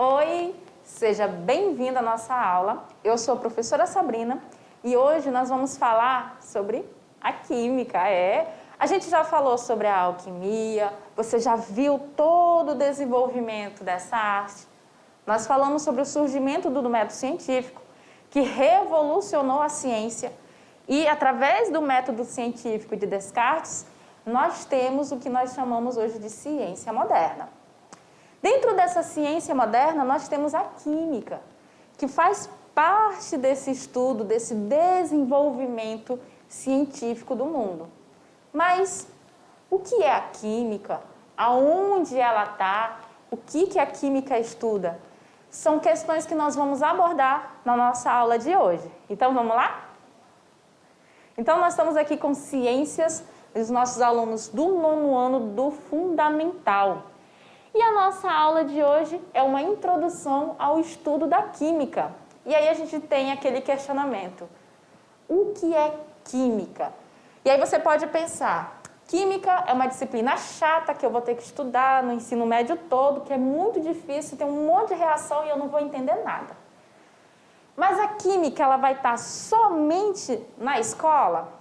Oi, seja bem-vindo à nossa aula. Eu sou a professora Sabrina e hoje nós vamos falar sobre a química. A gente já falou sobre a alquimia, você já viu todo o desenvolvimento dessa arte. Nós falamos sobre o surgimento do método científico, que revolucionou a ciência. E, através do método científico de Descartes, nós temos o que nós chamamos hoje de ciência moderna. Dentro dessa ciência moderna, nós temos a química, que faz parte desse estudo, desse desenvolvimento científico do mundo. Mas o que é a química? Aonde ela está? O que a química estuda? São questões que nós vamos abordar na nossa aula de hoje. Então, vamos lá? Então, nós estamos aqui com ciências, os nossos alunos do 9º ano do Fundamental. E a nossa aula de hoje é uma introdução ao estudo da química. E aí a gente tem aquele questionamento. O que é química? E aí você pode pensar, química é uma disciplina chata que eu vou ter que estudar no ensino médio todo, que é muito difícil, tem um monte de reação e eu não vou entender nada. Mas a química, ela vai estar somente na escola?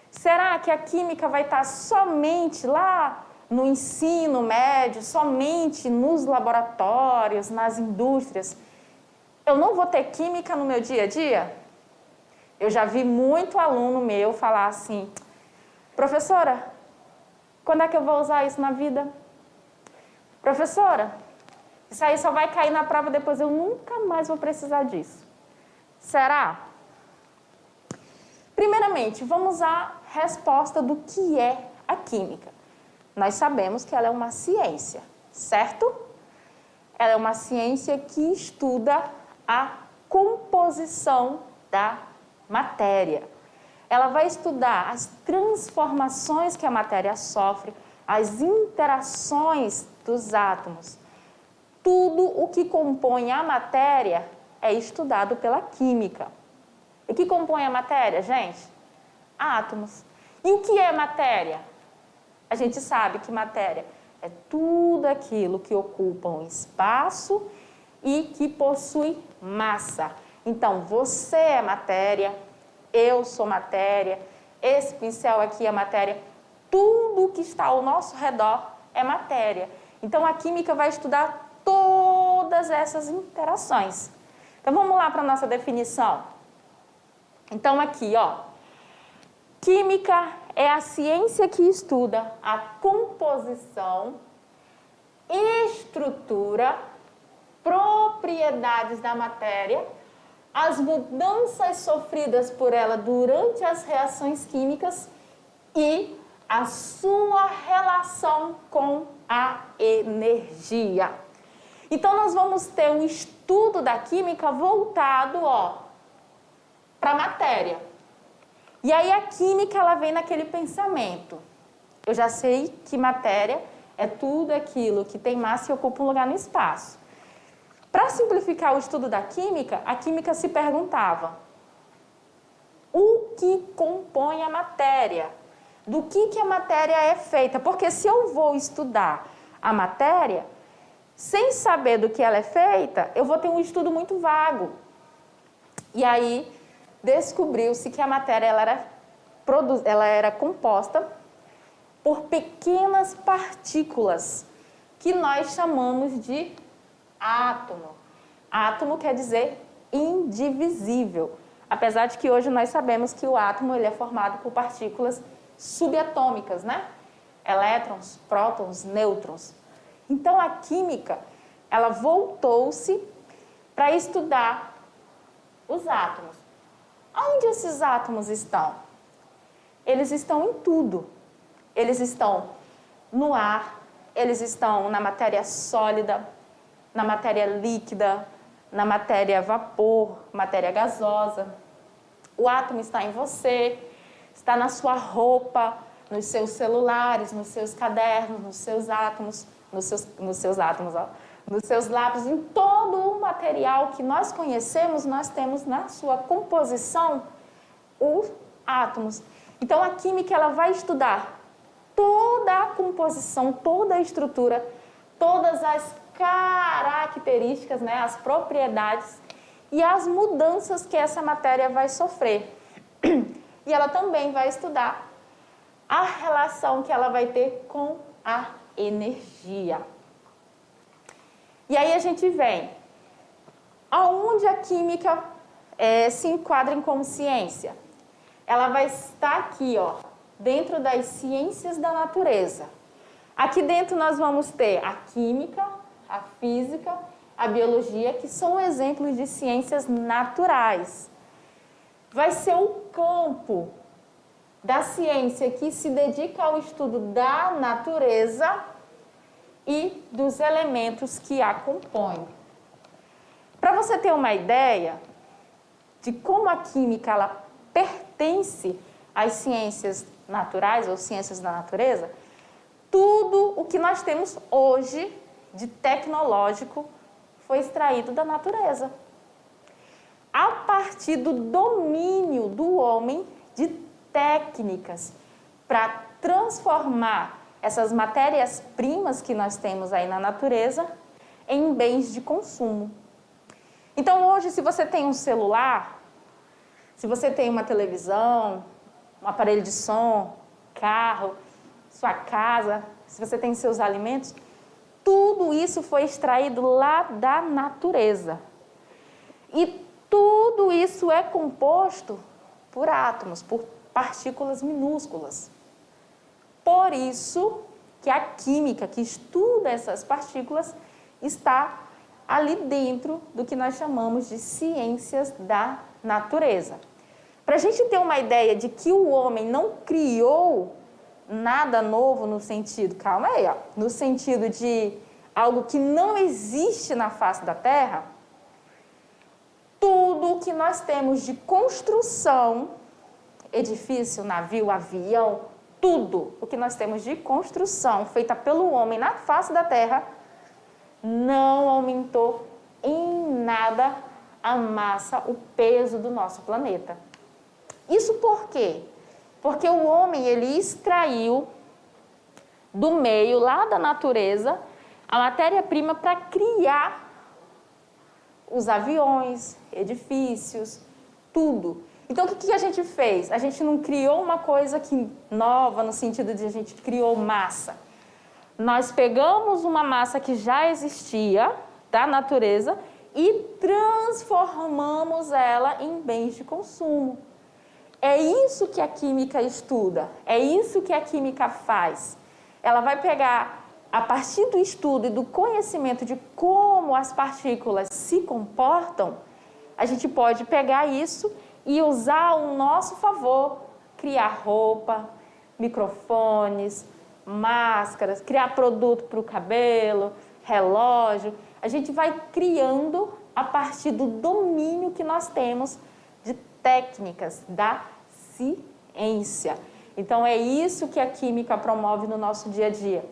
Será que a química vai estar somente lá no ensino médio, somente nos laboratórios, nas indústrias? Eu não vou ter química no meu dia a dia? Eu já vi muito aluno meu falar assim, professora, quando é que eu vou usar isso na vida? Professora, isso aí só vai cair na prova depois, eu nunca mais vou precisar disso. Será? Primeiramente, vamos à resposta do que é a química. Nós sabemos que ela é uma ciência, certo? Ela é uma ciência que estuda a composição da matéria. Ela vai estudar as transformações que a matéria sofre, as interações dos átomos. Tudo o que compõe a matéria é estudado pela química. E o que compõe a matéria, gente? Átomos. E o que é matéria? A gente sabe que matéria é tudo aquilo que ocupa um espaço e que possui massa. Então, você é matéria, eu sou matéria, esse pincel aqui é matéria, tudo que está ao nosso redor é matéria. Então, a química vai estudar todas essas interações. Então, vamos lá para a nossa definição. Então, aqui, química é a ciência que estuda a composição, estrutura, propriedades da matéria, as mudanças sofridas por ela durante as reações químicas e a sua relação com a energia. Então, nós vamos ter um estudo da química voltado para a matéria. E aí a química, ela vem naquele pensamento. Eu já sei que matéria é tudo aquilo que tem massa e ocupa um lugar no espaço. Para simplificar o estudo da química, a química se perguntava o que compõe a matéria? Do que a matéria é feita? Porque se eu vou estudar a matéria, sem saber do que ela é feita, eu vou ter um estudo muito vago. E aí descobriu-se que a matéria ela era composta por pequenas partículas que nós chamamos de átomo. Átomo quer dizer indivisível, apesar de que hoje nós sabemos que o átomo ele é formado por partículas subatômicas, né? Elétrons, prótons, nêutrons. Então, a química, ela voltou-se para estudar os átomos. Onde esses átomos estão? Eles estão em tudo. Eles estão no ar, eles estão na matéria sólida, na matéria líquida, na matéria vapor, matéria gasosa. O átomo está em você, está na sua roupa, nos seus celulares, nos seus cadernos, nos seus átomos, nos seus lápis, em todo o material que nós conhecemos, nós temos na sua composição os átomos. Então, a química ela vai estudar toda a composição, toda a estrutura, todas as características, né, as propriedades e as mudanças que essa matéria vai sofrer. E ela também vai estudar a relação que ela vai ter com a energia. E aí a gente vem, aonde a química se enquadra como ciência? Ela vai estar aqui, ó, dentro das ciências da natureza. Aqui dentro nós vamos ter a química, a física, a biologia, que são exemplos de ciências naturais. Vai ser o campo da ciência que se dedica ao estudo da natureza e dos elementos que a compõem. Para você ter uma ideia de como a química ela pertence às ciências naturais ou ciências da natureza, tudo o que nós temos hoje de tecnológico foi extraído da natureza. A partir do domínio do homem de técnicas para transformar essas matérias-primas que nós temos aí na natureza em bens de consumo. Então, hoje, se você tem um celular, se você tem uma televisão, um aparelho de som, carro, sua casa, se você tem seus alimentos, tudo isso foi extraído lá da natureza. E tudo isso é composto por átomos, por partículas minúsculas. Por isso que a química que estuda essas partículas está ali dentro do que nós chamamos de ciências da natureza. Para a gente ter uma ideia de que o homem não criou nada novo no sentido, calma aí, ó, no sentido de algo que não existe na face da Terra, tudo que nós temos de construção, edifício, navio, avião, tudo o que nós temos de construção feita pelo homem na face da Terra não aumentou em nada a massa, o peso do nosso planeta. Isso por quê? Porque o homem ele extraiu do meio, lá da natureza, a matéria-prima para criar os aviões, edifícios, tudo. Então, o que a gente fez? A gente não criou uma coisa nova, no sentido de a gente criou massa. Nós pegamos uma massa que já existia da natureza e transformamos ela em bens de consumo. É isso que a química estuda, é isso que a química faz. Ela vai pegar, a partir do estudo e do conhecimento de como as partículas se comportam, a gente pode pegar isso e usar ao nosso favor, criar roupa, microfones, máscaras, criar produto para o cabelo, relógio. A gente vai criando a partir do domínio que nós temos de técnicas da ciência. Então, é isso que a química promove no nosso dia a dia.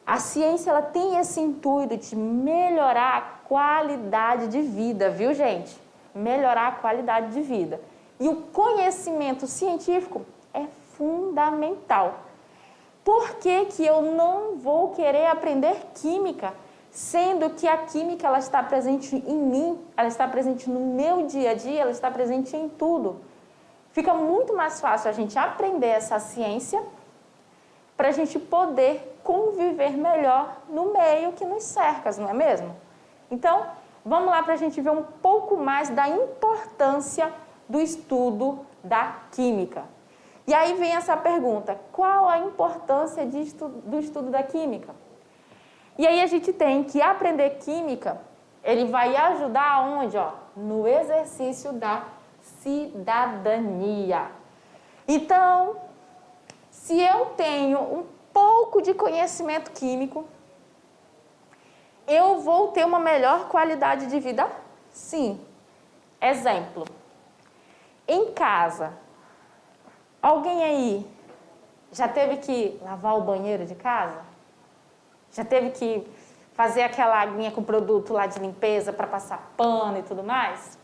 A ciência ela tem esse intuito de melhorar a qualidade de vida, viu, gente? Melhorar a qualidade de vida. E o conhecimento científico é fundamental. Por que que eu não vou querer aprender química, sendo que a química ela está presente em mim, ela está presente no meu dia a dia, ela está presente em tudo? Fica muito mais fácil a gente aprender essa ciência para a gente poder conviver melhor no meio que nos cerca, não é mesmo? Então, vamos lá para a gente ver um pouco mais da importância do estudo da química. E aí vem essa pergunta, qual a importância do estudo da química? E aí a gente tem que aprender química, ele vai ajudar aonde? Ó, no exercício da cidadania. Então, se eu tenho um pouco de conhecimento químico, eu vou ter uma melhor qualidade de vida? Sim. Exemplo. Em casa, alguém aí já teve que lavar o banheiro de casa? Já teve que fazer aquela aguinha com produto lá de limpeza para passar pano e tudo mais?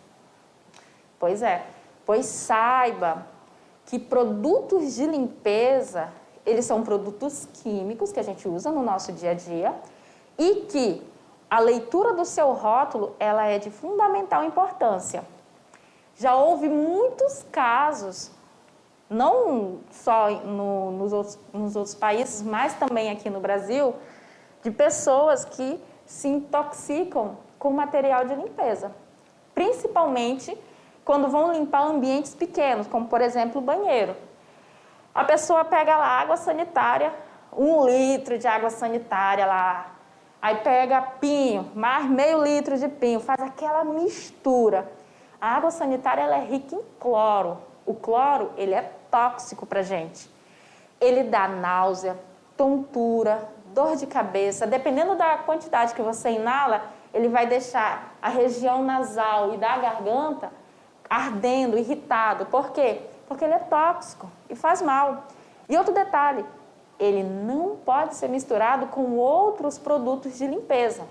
Pois é. Pois saiba que produtos de limpeza, eles são produtos químicos que a gente usa no nosso dia a dia e que a leitura do seu rótulo, ela é de fundamental importância. Já houve muitos casos, não só nos outros países, mas também aqui no Brasil, de pessoas que se intoxicam com material de limpeza. Principalmente quando vão limpar ambientes pequenos, como, por exemplo, o banheiro. A pessoa pega lá água sanitária, 1 litro de água sanitária lá, aí pega pinho, mais meio litro de pinho, faz aquela mistura. A água sanitária ela é rica em cloro. O cloro, ele é tóxico para a gente. Ele dá náusea, tontura, dor de cabeça. Dependendo da quantidade que você inala, ele vai deixar a região nasal e da garganta ardendo, irritado. Por quê? Porque ele é tóxico e faz mal. E outro detalhe, ele não pode ser misturado com outros produtos de limpeza.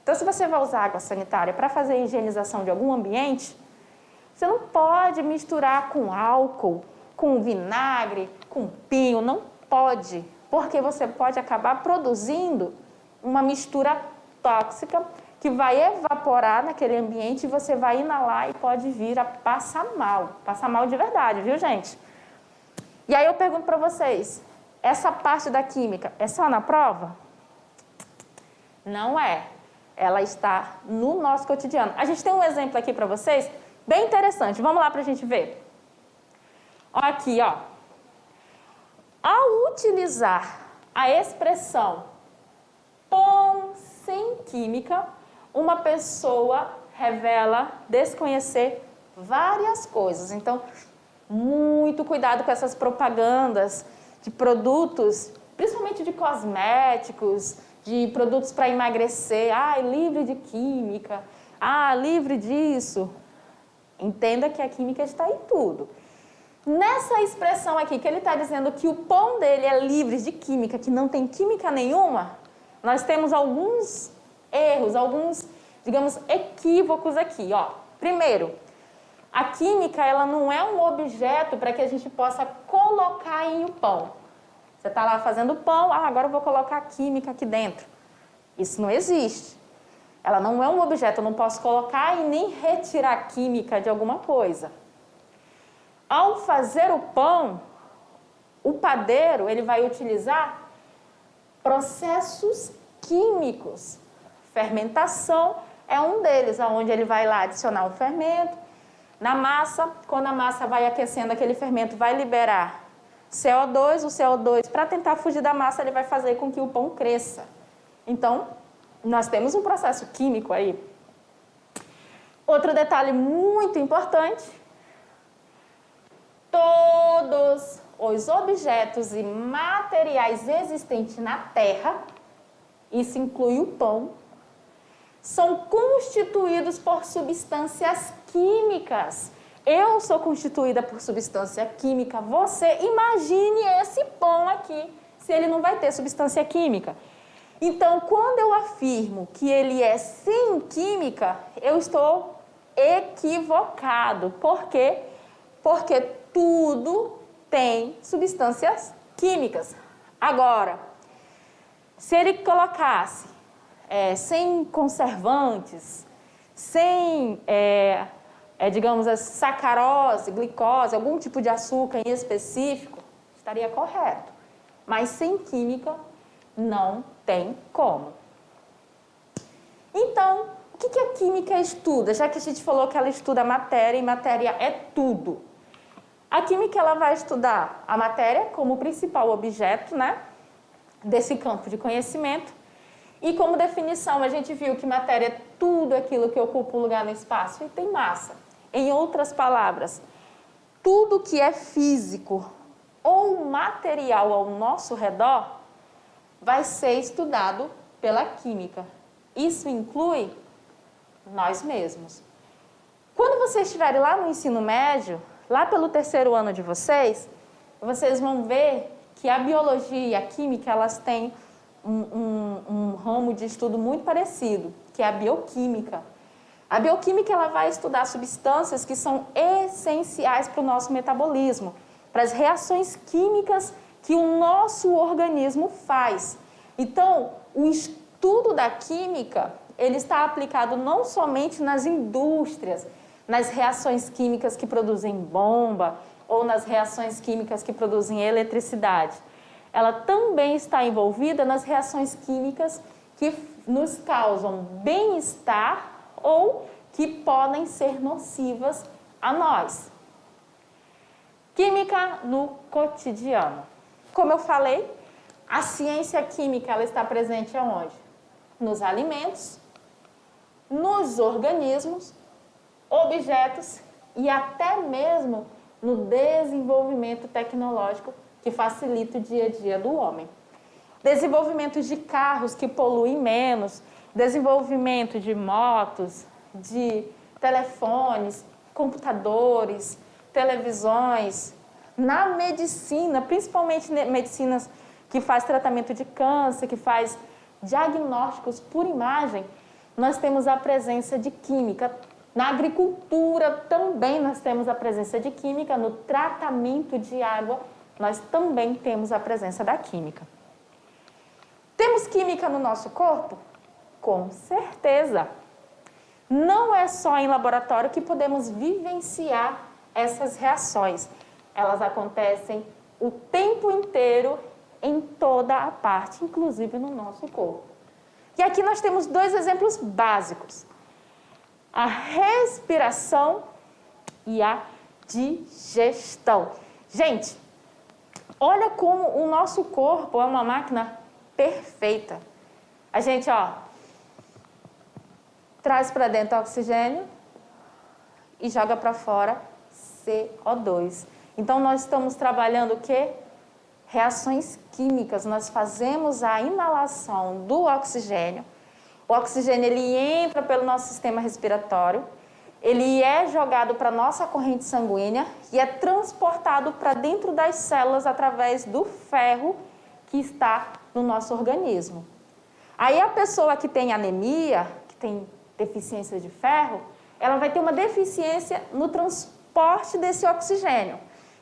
Então, se você vai usar água sanitária para fazer a higienização de algum ambiente, você não pode misturar com álcool, com vinagre, com pinho, não pode, porque você pode acabar produzindo uma mistura tóxica que vai evaporar naquele ambiente e você vai inalar e pode vir a passar mal de verdade, viu, gente? E aí eu pergunto para vocês, essa parte da química é só na prova? Não é. Ela está no nosso cotidiano. A gente tem um exemplo aqui para vocês, bem interessante. Vamos lá para a gente ver. Olha aqui, ó. Ao utilizar a expressão pão sem química, uma pessoa revela desconhecer várias coisas. Então, muito cuidado com essas propagandas de produtos, principalmente de cosméticos, de produtos para emagrecer. Ah, livre de química. Ah, livre disso. Entenda que a química está em tudo. Nessa expressão aqui, que ele está dizendo que o pão dele é livre de química, que não tem química nenhuma, nós temos alguns erros, alguns, digamos, equívocos aqui, ó. Primeiro, a química, ela não é um objeto para que a gente possa colocar em o pão. Você está lá fazendo pão, agora eu vou colocar a química aqui dentro. Isso não existe. Ela não é um objeto, eu não posso colocar e nem retirar a química de alguma coisa. Ao fazer o pão, o padeiro, ele vai utilizar processos químicos. Fermentação é um deles, onde ele vai lá adicionar o fermento. Na massa, quando a massa vai aquecendo, aquele fermento vai liberar CO2. O CO2, para tentar fugir da massa, ele vai fazer com que o pão cresça. Então, nós temos um processo químico aí. Outro detalhe muito importante: todos os objetos e materiais existentes na Terra, isso inclui o pão, são constituídos por substâncias químicas. Eu sou constituída por substância química. Você imagine esse pão aqui, se ele não vai ter substância química. Então, quando eu afirmo que ele é sem química, eu estou equivocado. Por quê? Porque tudo tem substâncias químicas. Agora, se ele colocasse sem conservantes, sem, digamos, sacarose, glicose, algum tipo de açúcar em específico, estaria correto. Mas sem química, não tem como. Então, o que a química estuda? Já que a gente falou que ela estuda a matéria, e matéria é tudo. A química, ela vai estudar a matéria como principal objeto, né, desse campo de conhecimento. E como definição, a gente viu que matéria é tudo aquilo que ocupa um lugar no espaço e tem massa. Em outras palavras, tudo que é físico ou material ao nosso redor vai ser estudado pela química. Isso inclui nós mesmos. Quando vocês estiverem lá no ensino médio, lá pelo 3º ano de vocês vão ver que a biologia e a química, elas têm um ramo de estudo muito parecido, que é a bioquímica. A bioquímica, ela vai estudar substâncias que são essenciais para o nosso metabolismo, para as reações químicas que o nosso organismo faz. Então, o estudo da química, ele está aplicado não somente nas indústrias, nas reações químicas que produzem bomba ou nas reações químicas que produzem eletricidade. Ela também está envolvida nas reações químicas que nos causam bem-estar ou que podem ser nocivas a nós. Química no cotidiano. Como eu falei, a ciência química ela está presente aonde? Nos alimentos, nos organismos, objetos e até mesmo no desenvolvimento tecnológico que facilita o dia a dia do homem. Desenvolvimento de carros que poluem menos, desenvolvimento de motos, de telefones, computadores, televisões, na medicina, principalmente medicinas que faz tratamento de câncer, que faz diagnósticos por imagem, nós temos a presença de química. Na agricultura também nós temos a presença de química, no tratamento de água nós também temos a presença da química. Temos química no nosso corpo? Com certeza. Não é só em laboratório que podemos vivenciar essas reações. Elas acontecem o tempo inteiro em toda a parte, inclusive no nosso corpo. E aqui nós temos dois exemplos básicos. A respiração e a digestão. Gente, olha como o nosso corpo é uma máquina perfeita. A gente, traz para dentro oxigênio e joga para fora CO2. Então, nós estamos trabalhando o quê? Reações químicas. Nós fazemos a inalação do oxigênio. O oxigênio ele entra pelo nosso sistema respiratório, ele é jogado para a nossa corrente sanguínea e é transportado para dentro das células através do ferro que está no nosso organismo. Aí a pessoa que tem anemia, que tem deficiência de ferro, ela vai ter uma deficiência no transporte desse oxigênio.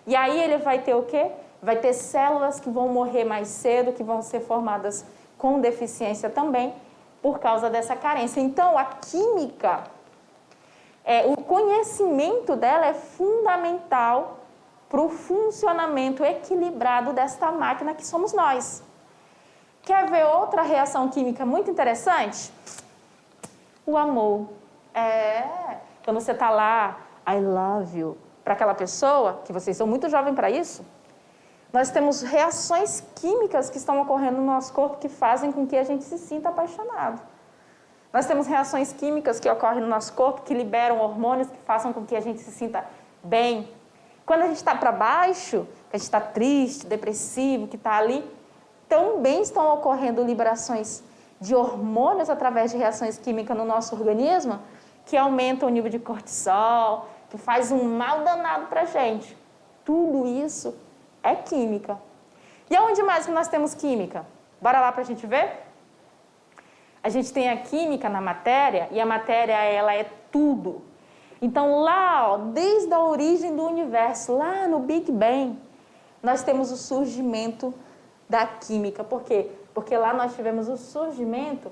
E aí ele vai ter o quê? Vai ter células que vão morrer mais cedo, que vão ser formadas com deficiência também, por causa dessa carência. Então, a química, o conhecimento dela é fundamental para o funcionamento equilibrado desta máquina que somos nós. Quer ver outra reação química muito interessante? O amor. Quando você está lá, I love you, para aquela pessoa, que vocês são muito jovens para isso, nós temos reações químicas que estão ocorrendo no nosso corpo que fazem com que a gente se sinta apaixonado. Nós temos reações químicas que ocorrem no nosso corpo que liberam hormônios que façam com que a gente se sinta bem. Quando a gente está para baixo, que a gente está triste, depressivo, que está ali, também estão ocorrendo liberações de hormônios através de reações químicas no nosso organismo que aumentam o nível de cortisol, que faz um mal danado para a gente. Tudo isso é química. E aonde mais que nós temos química? Bora lá para a gente ver? A gente tem a química na matéria, e a matéria ela é tudo. Então lá, desde a origem do universo, lá no Big Bang, nós temos o surgimento da química. Por quê? Porque lá nós tivemos o surgimento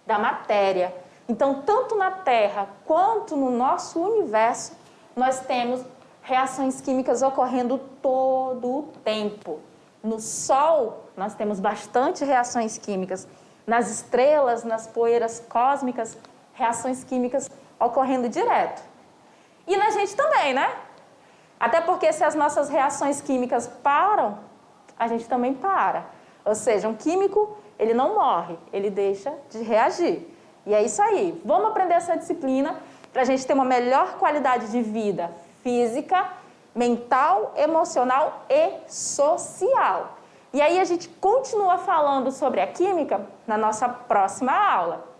da matéria. Então, tanto na Terra quanto no nosso universo, nós temos reações químicas ocorrendo todo o tempo. No Sol, nós temos bastante reações químicas. Nas estrelas, nas poeiras cósmicas, reações químicas ocorrendo direto. E na gente também, né? Até porque se as nossas reações químicas param, a gente também para. Ou seja, um químico, ele não morre, ele deixa de reagir. E é isso aí. Vamos aprender essa disciplina para a gente ter uma melhor qualidade de vida física, mental, emocional e social. E aí a gente continua falando sobre a química na nossa próxima aula.